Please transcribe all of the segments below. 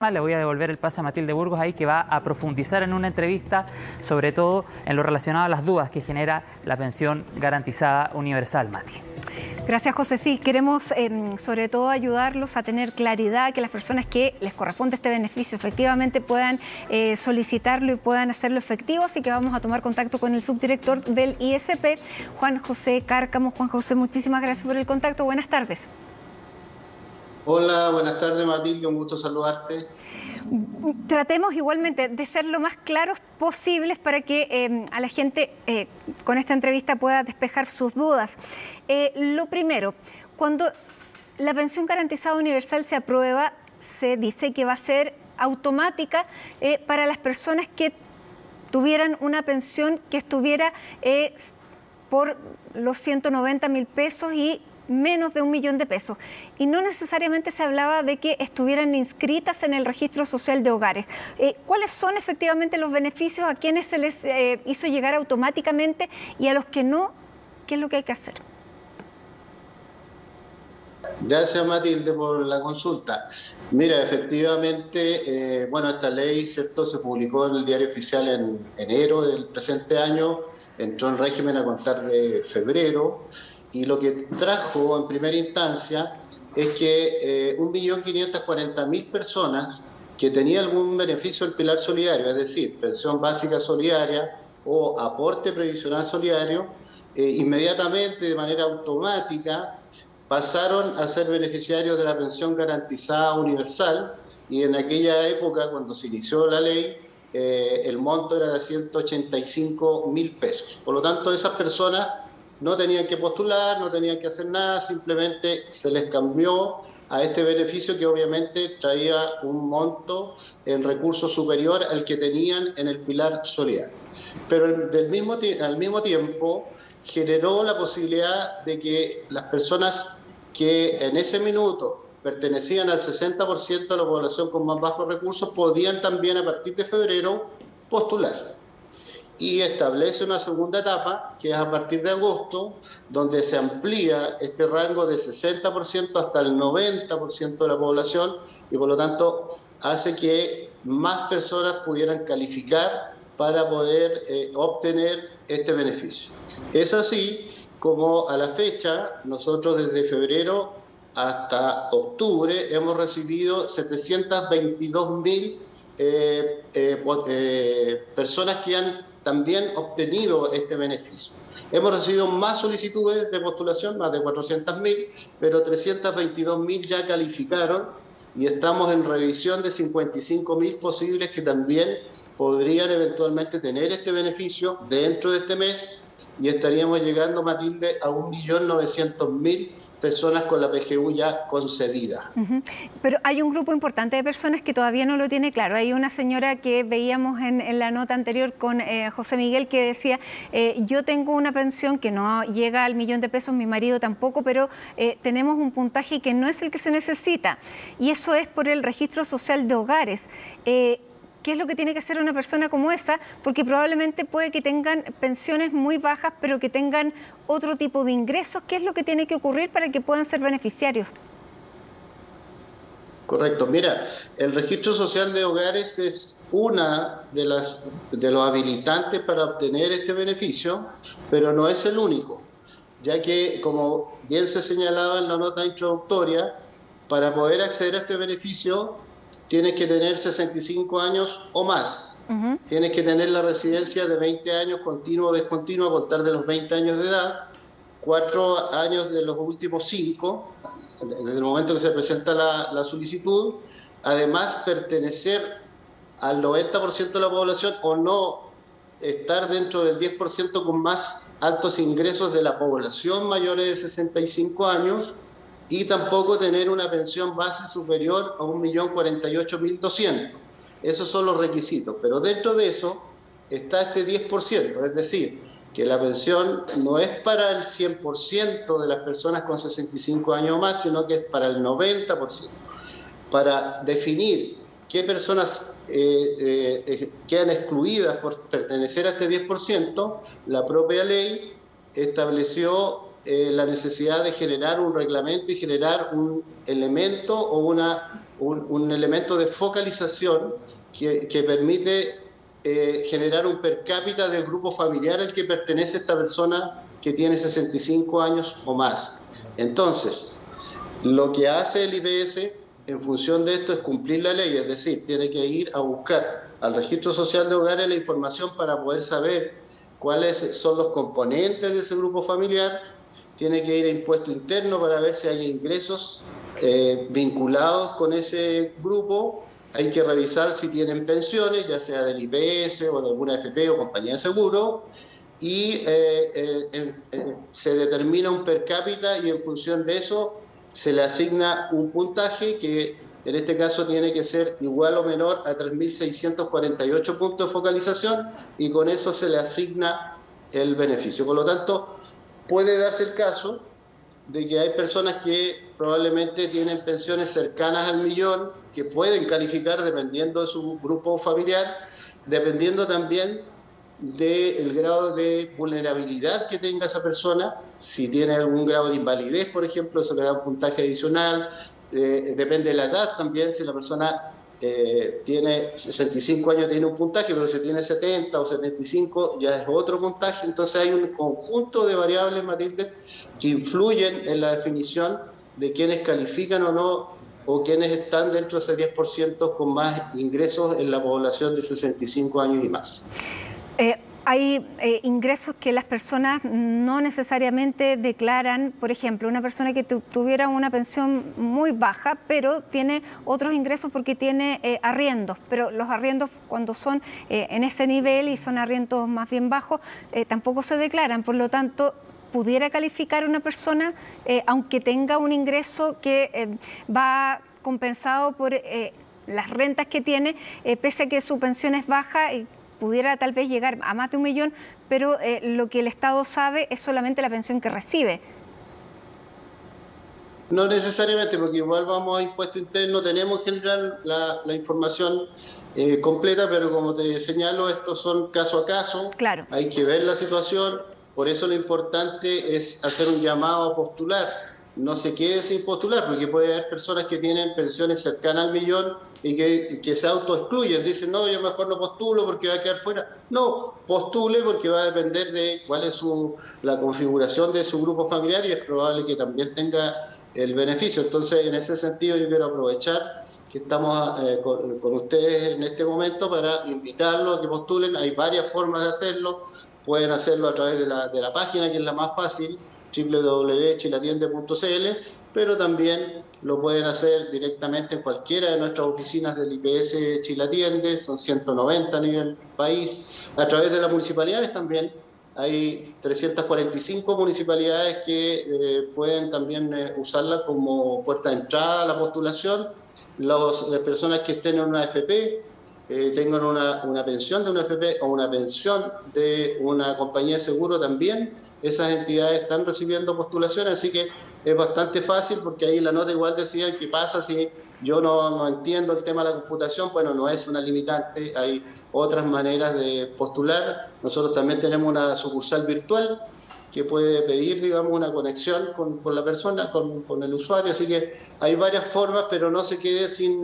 Le voy a devolver el pase a Matilde Burgos ahí, que va a profundizar en una entrevista, sobre todo en lo relacionado a las dudas que genera la pensión garantizada universal, Mati. Gracias, José. Sí, queremos sobre todo ayudarlos a tener claridad, que las personas que les corresponde este beneficio efectivamente puedan solicitarlo y puedan hacerlo efectivo. Así que vamos a tomar contacto con el subdirector del ISP, Juan José Cárcamo. Juan José, muchísimas gracias por el contacto. Buenas tardes. Hola, buenas tardes, Matilde, un gusto saludarte. Tratemos igualmente de ser lo más claros posibles para que a la gente con esta entrevista pueda despejar sus dudas. Lo primero, cuando la pensión garantizada universal se aprueba, se dice que va a ser automática para las personas que tuvieran una pensión que estuviera por los 190.000 pesos y menos de 1 millón de pesos. Y no necesariamente se hablaba de que estuvieran inscritas en el registro social de hogares. ¿Cuáles son efectivamente los beneficios? ¿A quienes se les hizo llegar automáticamente? Y a los que no, ¿qué es lo que hay que hacer? Gracias, Matilde, por la consulta. Mira, efectivamente, esta ley, ¿cierto?, se publicó en el Diario Oficial en enero del presente año, entró en régimen a contar de febrero, y lo que trajo en primera instancia es que 1.540.000 personas que tenían algún beneficio del pilar solidario, es decir, pensión básica solidaria o aporte previsional solidario, inmediatamente, de manera automática, pasaron a ser beneficiarios de la pensión garantizada universal, y en aquella época, cuando se inició la ley, el monto era de 185.000 pesos. Por lo tanto, esas personas no tenían que postular, no tenían que hacer nada, simplemente se les cambió a este beneficio que obviamente traía un monto en recursos superior al que tenían en el pilar solidario. Pero al mismo tiempo generó la posibilidad de que las personas que en ese minuto pertenecían al 60% de la población con más bajos recursos podían también a partir de febrero postular. Y establece una segunda etapa, que es a partir de agosto, donde se amplía este rango de 60% hasta el 90% de la población, y por lo tanto hace que más personas pudieran calificar para poder obtener este beneficio. Es así como a la fecha, nosotros desde febrero hasta octubre hemos recibido 722.000 personas que han también obtenido este beneficio. Hemos recibido más solicitudes de postulación, más de 400.000, pero 322.000 ya calificaron, y estamos en revisión de 55.000 posibles que también podrían eventualmente tener este beneficio dentro de este mes, y estaríamos llegando, Matilde, a 1.900.000 personas con la PGU ya concedida. Pero hay un grupo importante de personas que todavía no lo tiene claro. Hay una señora que veíamos en la nota anterior con José Miguel que decía, yo tengo una pensión que no llega al 1 millón de pesos, mi marido tampoco, pero tenemos un puntaje que no es el que se necesita, y eso es por el registro social de hogares. ¿Qué es lo que tiene que hacer una persona como esa? Porque probablemente puede que tengan pensiones muy bajas, pero que tengan otro tipo de ingresos. ¿Qué es lo que tiene que ocurrir para que puedan ser beneficiarios? Correcto. Mira, el registro social de hogares es una de los habilitantes para obtener este beneficio, pero no es el único, ya que, como bien se señalaba en la nota introductoria, para poder acceder a este beneficio tienes que tener 65 años o más. Tienes que tener la residencia de 20 años continuo o descontinuo a contar de los 20 años de edad, 4 años de los últimos 5, desde el momento que se presenta la solicitud. Además, pertenecer al 90% de la población o no estar dentro del 10% con más altos ingresos de la población mayores de 65 años, y tampoco tener una pensión base superior a 1.048.200. Esos son los requisitos, pero dentro de eso está este 10%, es decir, que la pensión no es para el 100% de las personas con 65 años o más, sino que es para el 90%. Para definir qué personas quedan excluidas por pertenecer a este 10%, la propia ley estableció la necesidad de generar un reglamento y generar un elemento o una un elemento de focalización que permite generar un per cápita del grupo familiar al que pertenece esta persona que tiene 65 años o más. Entonces, lo que hace el IPS en función de esto es cumplir la ley, es decir, tiene que ir a buscar al registro social de hogares la información para poder saber cuáles son los componentes de ese grupo familiar, tiene que ir a impuesto interno para ver si hay ingresos vinculados con ese grupo, hay que revisar si tienen pensiones, ya sea del IPS o de alguna AFP o compañía de seguro, y se determina un per cápita y en función de eso se le asigna un puntaje que en este caso tiene que ser igual o menor a 3.648 puntos de focalización y con eso se le asigna el beneficio. Por lo tanto, puede darse el caso de que hay personas que probablemente tienen pensiones cercanas al millón, que pueden calificar dependiendo de su grupo familiar, dependiendo también del grado de vulnerabilidad que tenga esa persona. Si tiene algún grado de invalidez, por ejemplo, eso le da un puntaje adicional. Depende de la edad también, si la persona tiene 65 años tiene un puntaje, pero si tiene 70 o 75 ya es otro puntaje. Entonces hay un conjunto de variables, Matilde, que influyen en la definición de quiénes califican o no, o quienes están dentro de ese 10% con más ingresos en la población de 65 años y más. Hay ingresos que las personas no necesariamente declaran. Por ejemplo, una persona que tuviera una pensión muy baja, pero tiene otros ingresos porque tiene arriendos, pero los arriendos cuando son en ese nivel y son arriendos más bien bajos, tampoco se declaran. Por lo tanto, pudiera calificar una persona, aunque tenga un ingreso que va compensado por las rentas que tiene, pese a que su pensión es baja, y pudiera tal vez llegar a más de 1 millón, pero lo que el Estado sabe es solamente la pensión que recibe. No necesariamente, porque igual vamos a impuesto interno, tenemos que generar la información completa, pero como te señalo, estos son caso a caso, claro. Hay que ver la situación, por eso lo importante es hacer un llamado a postular. No se quede sin postular, porque puede haber personas que tienen pensiones cercanas al millón y que se autoexcluyen, dicen, no, yo mejor no postulo porque va a quedar fuera. No, postule porque va a depender de cuál es la configuración de su grupo familiar y es probable que también tenga el beneficio. Entonces, en ese sentido, yo quiero aprovechar que estamos con ustedes en este momento para invitarlos a que postulen. Hay varias formas de hacerlo, pueden hacerlo a través de la página, que es la más fácil, www.chilatiende.cl, pero también lo pueden hacer directamente en cualquiera de nuestras oficinas del IPS Chilatiende, son 190 a nivel país, a través de las municipalidades también. Hay 345 municipalidades que pueden también usarla como puerta de entrada a la postulación. Las personas que estén en una AFP, tengan una pensión de una AFP o una pensión de una compañía de seguro también, esas entidades están recibiendo postulaciones, así que es bastante fácil, porque ahí la nota igual decía qué pasa si yo no entiendo el tema de la computación. Bueno, no es una limitante, hay otras maneras de postular. Nosotros también tenemos una sucursal virtual que puede pedir, digamos, una conexión con la persona, con el usuario, así que hay varias formas, pero no se quede sin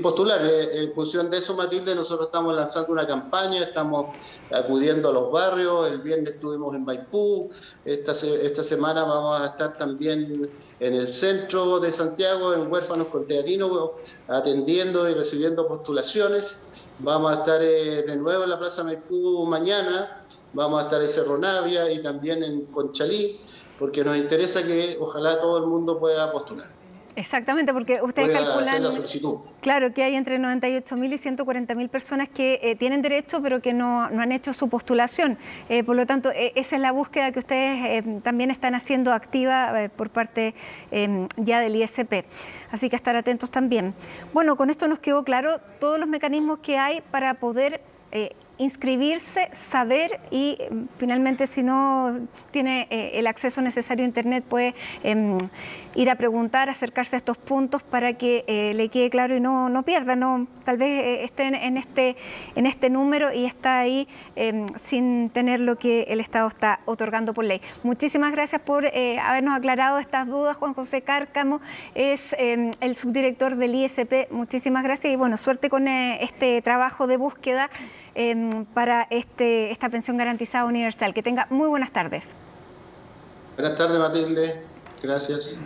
postular. En función de eso, Matilde, nosotros estamos lanzando una campaña, estamos acudiendo a los barrios. El viernes estuvimos en Maipú, esta semana vamos a estar también en el centro de Santiago, en Huérfanos con Teatinos, atendiendo y recibiendo postulaciones. Vamos a estar de nuevo en la Plaza Maipú mañana, vamos a estar en Cerro Navia y también en Conchalí, porque nos interesa que ojalá todo el mundo pueda postular. Exactamente, porque ustedes calculan, claro, que hay entre 98.000 y 140.000 personas que tienen derecho, pero que no han hecho su postulación. Por lo tanto, esa es la búsqueda que ustedes también están haciendo activa por parte ya del ISP. Así que estar atentos también. Bueno, con esto nos quedó claro todos los mecanismos que hay para poder inscribirse, saber y finalmente si no tiene el acceso necesario a Internet puede ir a preguntar, acercarse a estos puntos para que le quede claro y no pierda, tal vez esté en este número y está ahí sin tener lo que el Estado está otorgando por ley. Muchísimas gracias por habernos aclarado estas dudas. Juan José Cárcamo es el subdirector del ISP. Muchísimas gracias y bueno, suerte con este trabajo de búsqueda para esta pensión garantizada universal. Que tenga muy buenas tardes. Buenas tardes, Matilde. Gracias.